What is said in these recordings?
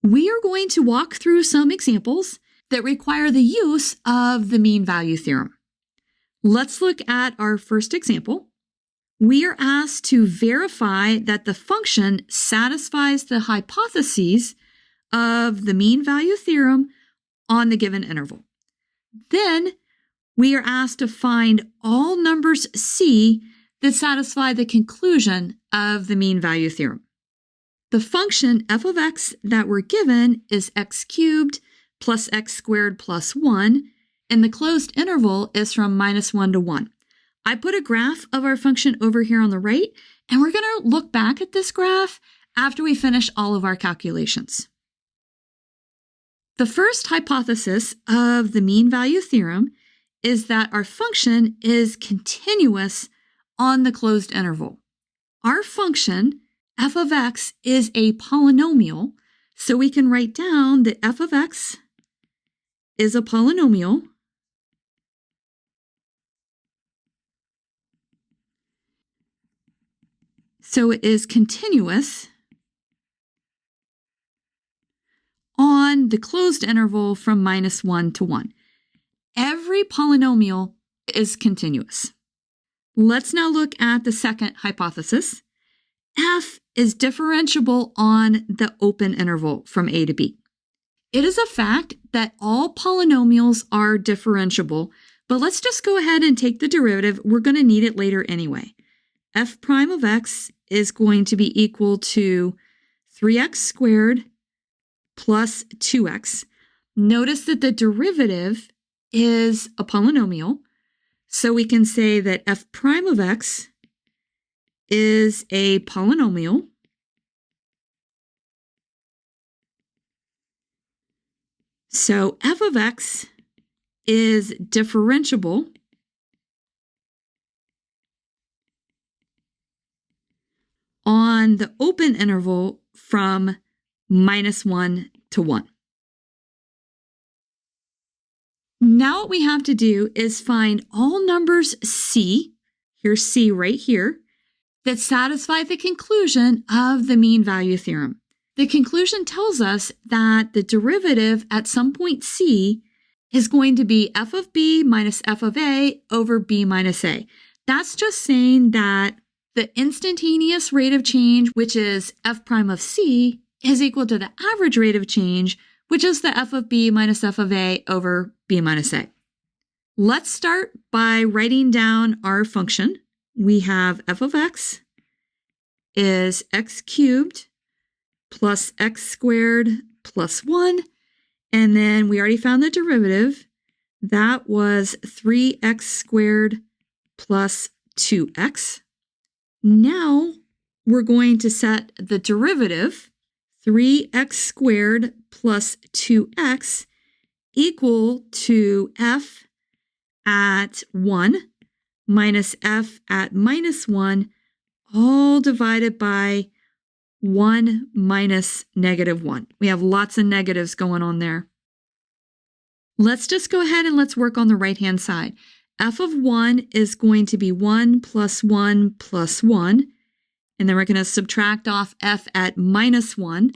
We are going to walk through some examples that require the use of the mean value theorem. Let's look at our first example. We are asked to verify that the function satisfies the hypotheses of the mean value theorem on the given interval. Then we are asked to find all numbers C that satisfy the conclusion of the mean value theorem. The function f of x that we're given is x cubed plus x squared plus 1, and the closed interval is from -1 to 1. I put a graph of our function over here on the right, and we're going to look back at this graph after we finish all of our calculations. The first hypothesis of the mean value theorem is that our function is continuous on the closed interval. Our function, f of x, is a polynomial, so we can write down that f of x is a polynomial. So it is continuous on the closed interval from -1 to 1. Every polynomial is continuous. Let's now look at the second hypothesis. F is differentiable on the open interval from a to b. It is a fact that all polynomials are differentiable, but let's just go ahead and take the derivative. We're going to need it later anyway. F prime of x is going to be equal to 3x squared plus 2x. Notice that the derivative is a polynomial, so we can say that f prime of x is a polynomial. So f of x is differentiable on the open interval from -1 to 1. Now what we have to do is find all numbers C, here's C right here, that satisfy the conclusion of the mean value theorem. The conclusion tells us that the derivative at some point C is going to be f of b minus f of a over b minus a. That's just saying that the instantaneous rate of change, which is f prime of c, is equal to the average rate of change, which is the f of b minus f of a over b minus a. Let's start by writing down our function. We have f of x is x cubed plus x squared plus 1, and then we already found the derivative. That was 3x squared plus 2x. Now we're going to set the derivative, 3x squared plus 2x, equal to f at 1 minus f at -1, all divided by 1 minus -1. We have lots of negatives going on there. Let's just go ahead and let's work on the right-hand side. F of 1 is going to be 1 plus 1 plus 1. And then we're going to subtract off f at -1.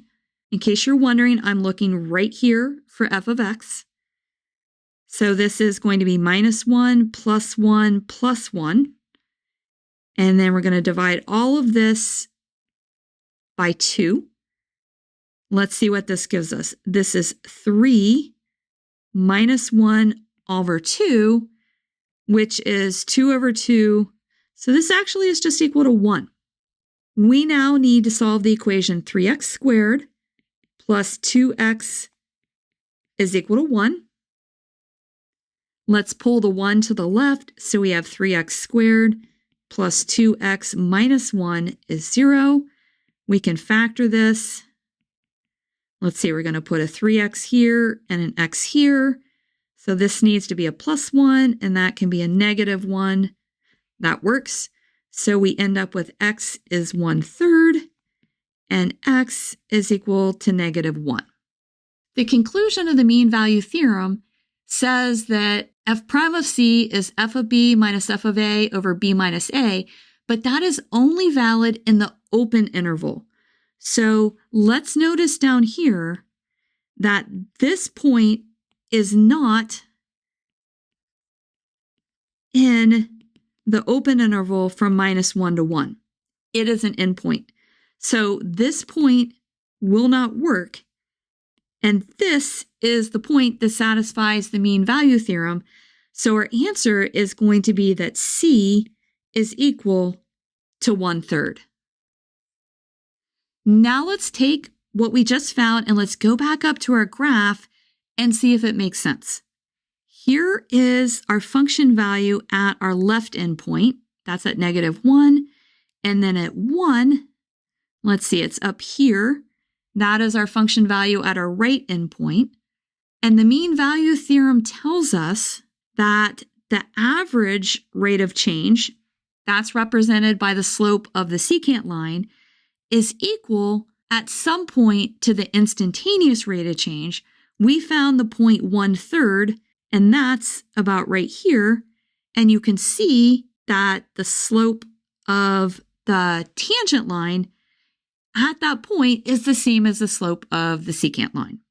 In case you're wondering, I'm looking right here for f of x. So this is going to be -1 plus 1 plus 1. And then we're going to divide all of this by 2. Let's see what this gives us. This is 3 minus 1 over 2, which is 2 over 2. So this actually is just equal to 1. We now need to solve the equation 3x squared plus 2x is equal to 1. Let's pull the 1 to the left, so we have 3x squared plus 2x minus 1 is 0. We can factor this. Let's see, we're going to put a 3x here and an x here. So this needs to be a plus 1, and that can be a -1. That works. So we end up with x is 1/3, and x is equal to -1. The conclusion of the mean value theorem says that f prime of c is f of b minus f of a over b minus a, but that is only valid in the open interval. So let's notice down here that this point is not in the open interval from -1 to 1. It is an endpoint. So this point will not work. And this is the point that satisfies the mean value theorem. So our answer is going to be that C is equal to 1/3. Now let's take what we just found and let's go back up to our graph and see if it makes sense. Here is our function value at our left endpoint. That's at -1. And then at 1, let's see, it's up here. That is our function value at our right endpoint. And the mean value theorem tells us that the average rate of change, that's represented by the slope of the secant line, is equal at some point to the instantaneous rate of change. We found the point 1/3, and that's about right here. And you can see that the slope of the tangent line at that point is the same as the slope of the secant line.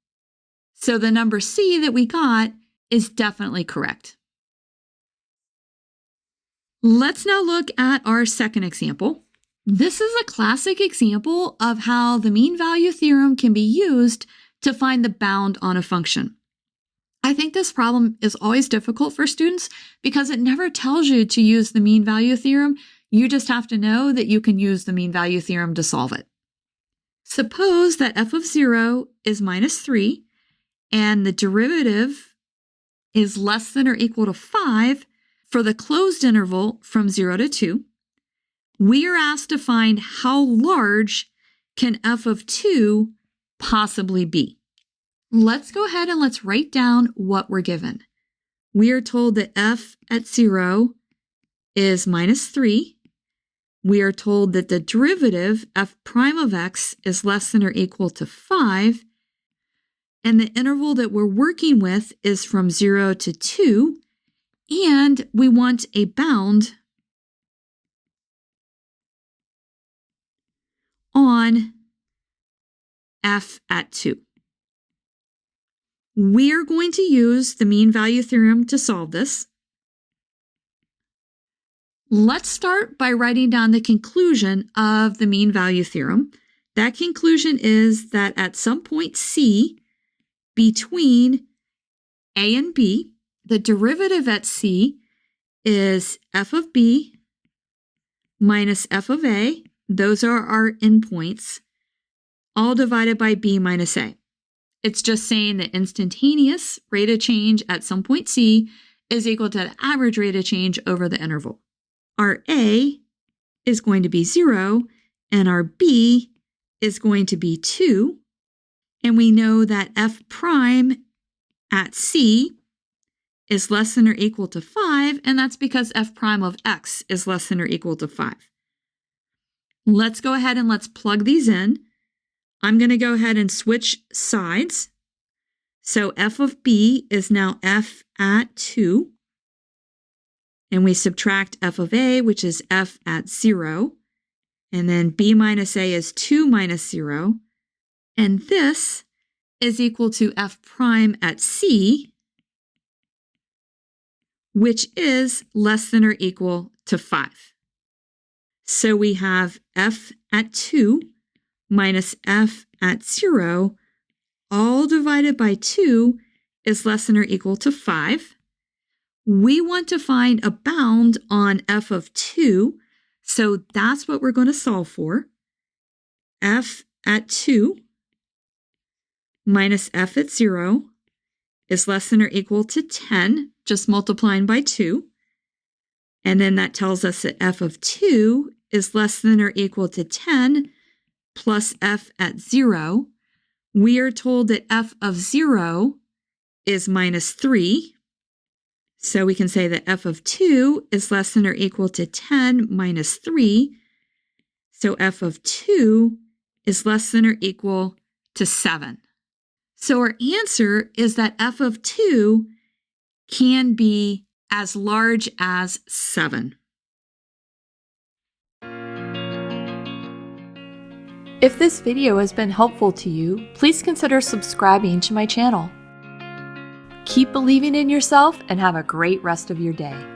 So the number C that we got is definitely correct. Let's now look at our second example. This is a classic example of how the mean value theorem can be used to find the bound on a function. I think this problem is always difficult for students because it never tells you to use the mean value theorem. You just have to know that you can use the mean value theorem to solve it. Suppose that f of 0 is -3 and the derivative is less than or equal to 5 for the closed interval from 0 to 2. We are asked to find how large can f of 2 possibly be. Let's go ahead and let's write down what we're given. We are told that f at 0 is -3. We are told that the derivative f prime of x is less than or equal to 5. And the interval that we're working with is from 0 to 2. And we want a bound on f at 2. We're going to use the mean value theorem to solve this. Let's start by writing down the conclusion of the mean value theorem. That conclusion is that at some point C, between A and B, the derivative at C is f of B minus f of A. Those are our endpoints, all divided by B minus A. It's just saying the instantaneous rate of change at some point C is equal to the average rate of change over the interval. Our A is going to be 0, and our B is going to be 2. And we know that f prime at C is less than or equal to 5, and that's because f prime of x is less than or equal to 5. Let's go ahead and let's plug these in. I'm going to go ahead and switch sides. So f of B is now f at 2. And we subtract f of A, which is f at 0. And then B minus A is 2 minus 0. And this is equal to f prime at C, which is less than or equal to 5. So we have f at 2 minus f at 0, all divided by 2 is less than or equal to 5. We want to find a bound on f of 2, so that's what we're going to solve for. F at 2 minus f at 0 is less than or equal to 10, just multiplying by 2. And then that tells us that f of 2 is less than or equal to 10 plus f at 0. We are told that f of 0 is -3. So we can say that f of 2 is less than or equal to 10 minus 3. So f of 2 is less than or equal to 7. So our answer is that f of 2 can be as large as 7. If this video has been helpful to you, please consider subscribing to my channel. Keep believing in yourself and have a great rest of your day.